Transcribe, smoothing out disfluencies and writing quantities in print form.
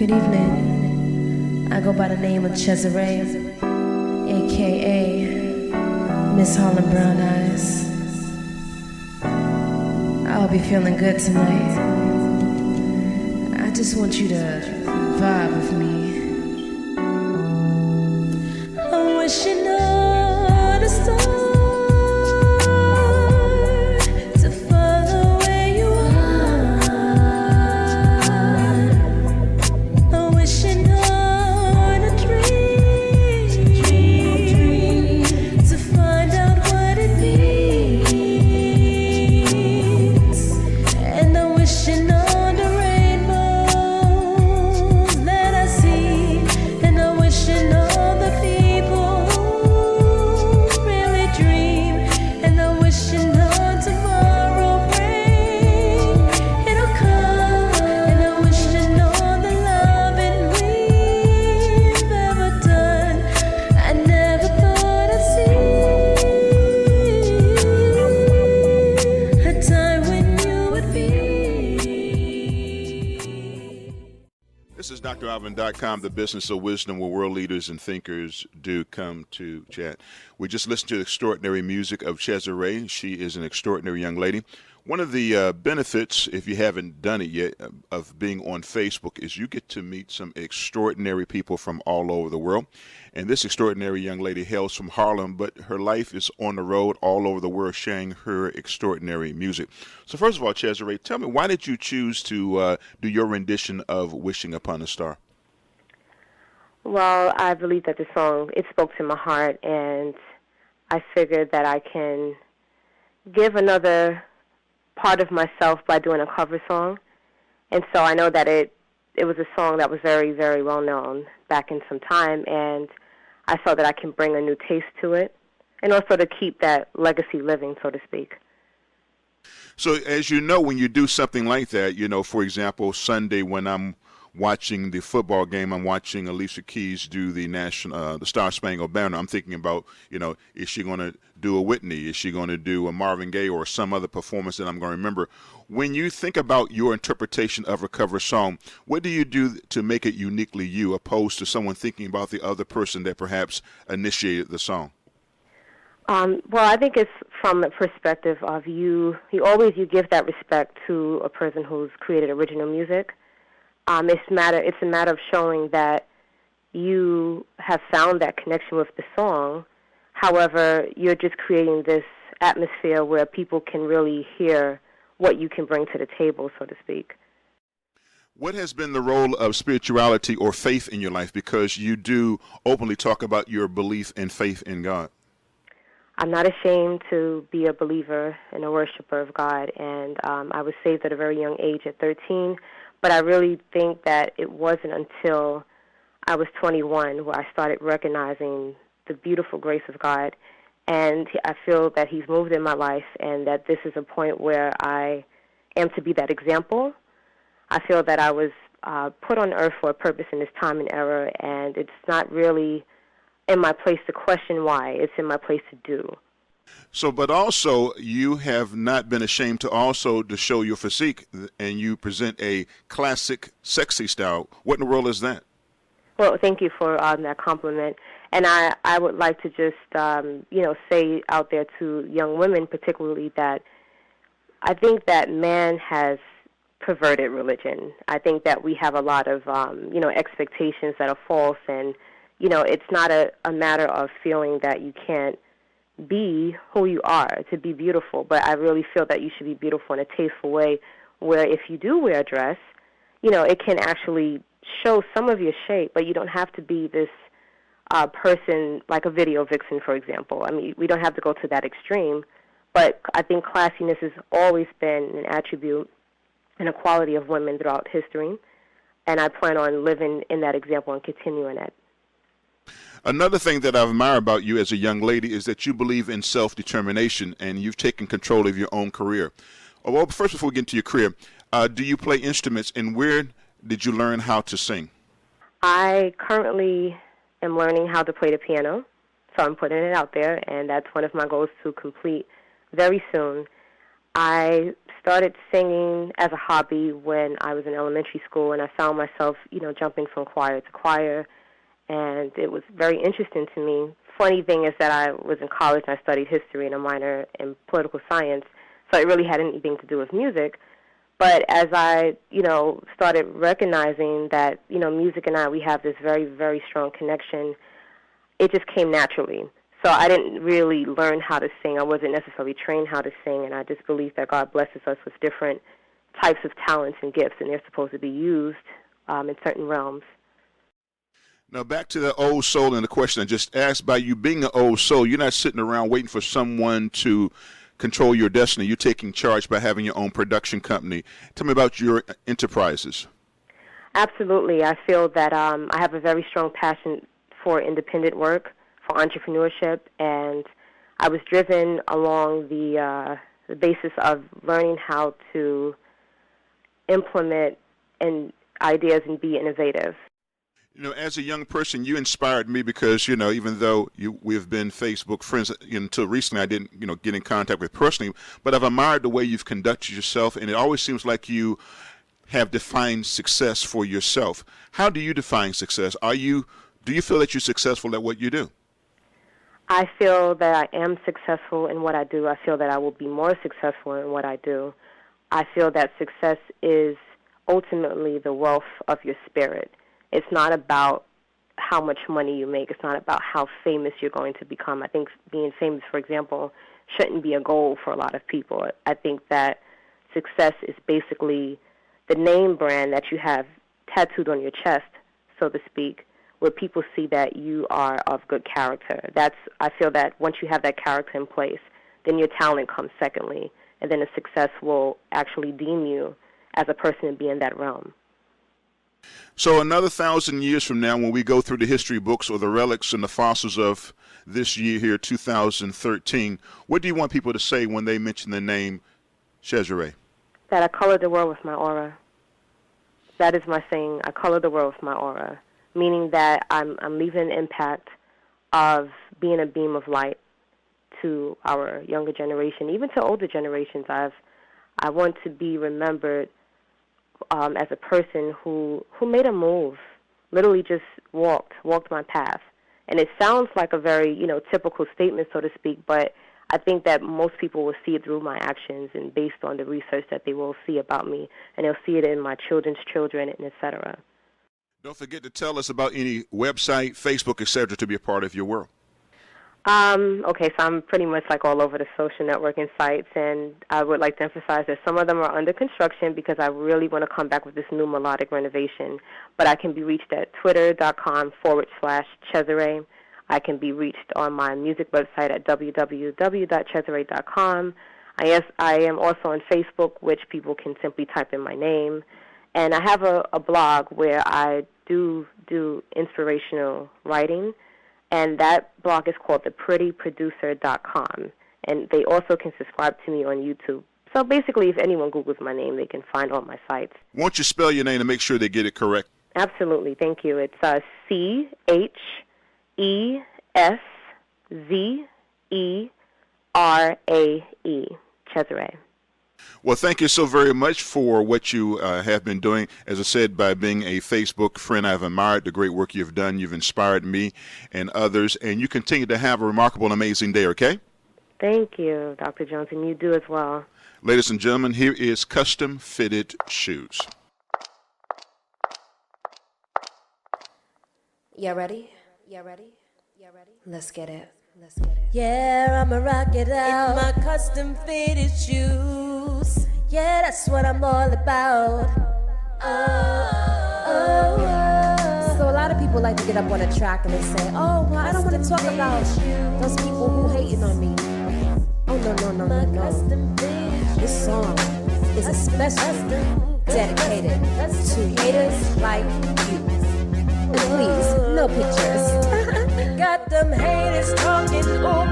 Good evening. I go by the name of ChesZerae, a.k.a. Miss Harlem Brown Eyes. I'll be feeling good tonight. I just want you to vibe with me. I wish you know the stars. This is dralvin.com, the business of wisdom, where world leaders and thinkers do come to chat. We just listened to the extraordinary music of ChesZerae. She is an extraordinary young lady. One of the benefits, if you haven't done it yet, of being on Facebook is you get to meet some extraordinary people from all over the world. And this extraordinary young lady hails from Harlem, but her life is on the road all over the world sharing her extraordinary music. So first of all, ChesZerae, tell me, why did you choose to do your rendition of Wishing Upon a Star? Well, I believe that the song, it spoke to my heart, and I figured that I can give another part of myself by doing a cover song. And so I know that it was a song that was very, very well known back in some time, and I saw that I can bring a new taste to it and also to keep that legacy living, so to speak. So as you know, when you do something like that, you know, for example, Sunday when I'm watching the football game, I'm watching Alicia Keys do the the Star Spangled Banner. I'm thinking about, you know, is she going to do a Whitney? Is she going to do a Marvin Gaye or some other performance that I'm going to remember? When you think about your interpretation of a cover song, what do you do to make it uniquely you, opposed to someone thinking about the other person that perhaps initiated the song? Well, I think it's from the perspective of you give that respect to a person who's created original music. It's a matter of showing that you have found that connection with the song. However, you're just creating this atmosphere where people can really hear what you can bring to the table, so to speak. What has been the role of spirituality or faith in your life? Because you do openly talk about your belief and faith in God. I'm not ashamed to be a believer and a worshiper of God, and I was saved at a very young age at 13, but I really think that it wasn't until I was 21 where I started recognizing the beautiful grace of God, and I feel that He's moved in my life and that this is a point where I am to be that example. I feel that I was put on earth for a purpose in this time and era, and it's not really in my place to question why. It's in my place to do. So, but also, you have not been ashamed to show your physique, and you present a classic, sexy style. What in the world is that? Well, thank you for that compliment. And I would like to just, say out there to young women particularly that I think that man has perverted religion. I think that we have a lot of, expectations that are false, and, it's not a matter of feeling that you can't be who you are, to be beautiful, but I really feel that you should be beautiful in a tasteful way where if you do wear a dress, it can actually show some of your shape, but you don't have to be this person like a video vixen, for example. I mean, we don't have to go to that extreme, but I think classiness has always been an attribute and a quality of women throughout history, and I plan on living in that example and continuing it. Another thing that I admire about you as a young lady is that you believe in self-determination, and you've taken control of your own career. Well, first, before we get into your career, do you play instruments, and where did you learn how to sing? I currently am learning how to play the piano, so I'm putting it out there, and that's one of my goals to complete very soon. I started singing as a hobby when I was in elementary school, and I found myself, jumping from choir to choir, and it was very interesting to me. Funny thing is that I was in college and I studied history and a minor in political science, so it really had anything to do with music. But as I, started recognizing that, music and I, we have this very, very strong connection, it just came naturally. So I didn't really learn how to sing. I wasn't necessarily trained how to sing, and I just believe that God blesses us with different types of talents and gifts, and they're supposed to be used in certain realms. Now, back to the old soul and the question I just asked. By you being an old soul, you're not sitting around waiting for someone to control your destiny. You're taking charge by having your own production company. Tell me about your enterprises. Absolutely. I feel that I have a very strong passion for independent work, for entrepreneurship, and I was driven along the basis of learning how to implement ideas and be innovative. As a young person, you inspired me because, even though we've been Facebook friends until recently, I didn't, get in contact with personally, but I've admired the way you've conducted yourself, and it always seems like you have defined success for yourself. How do you define success? Do you feel that you're successful at what you do? I feel that I am successful in what I do. I feel that I will be more successful in what I do. I feel that success is ultimately the wealth of your spirit. It's not about how much money you make. It's not about how famous you're going to become. I think being famous, for example, shouldn't be a goal for a lot of people. I think that success is basically the name brand that you have tattooed on your chest, so to speak, where people see that you are of good character. I feel that once you have that character in place, then your talent comes secondly, and then the success will actually deem you as a person to be in that realm. So another 1,000 years from now, when we go through the history books or the relics and the fossils of this year here, 2013, what do you want people to say when they mention the name ChesZerae? That I color the world with my aura. That is my saying. I color the world with my aura, meaning that I'm leaving an impact of being a beam of light to our younger generation, even to older generations. I want to be remembered as a person who made a move, literally just walked my path. And it sounds like a very, typical statement, so to speak, but I think that most people will see it through my actions and based on the research that they will see about me, and they'll see it in my children's children, and et cetera. Don't forget to tell us about any website, Facebook, et cetera, to be a part of your world. Okay, so I'm pretty much like all over the social networking sites, and I would like to emphasize that some of them are under construction because I really want to come back with this new melodic renovation. But I can be reached at twitter.com/ChesZerae. I can be reached on my music website at www.ChesZerae.com. I am also on Facebook, which people can simply type in my name. And I have a blog where I do inspirational writing, and that blog is called theprettyproducer.com. And they also can subscribe to me on YouTube. So basically, if anyone Googles my name, they can find all my sites. Won't you spell your name to make sure they get it correct? Absolutely. Thank you. It's ChesZerae, ChesZerae. Well, thank you so very much for what you have been doing. As I said, by being a Facebook friend, I've admired the great work you've done. You've inspired me and others, and you continue to have a remarkable and amazing day, okay? Thank you, Dr. Jones, and you do as well. Ladies and gentlemen, here is Custom Fitted Shoes. You ready? Let's get it. Yeah, I'ma rock it out in my custom fitted shoes. Yeah, that's what I'm all about. So a lot of people like to get up on a track and they say, oh, well, I don't want to talk about those people who hating on me. Oh, no. This song is especially dedicated to haters like you. And please, no pictures. Got them haters talking over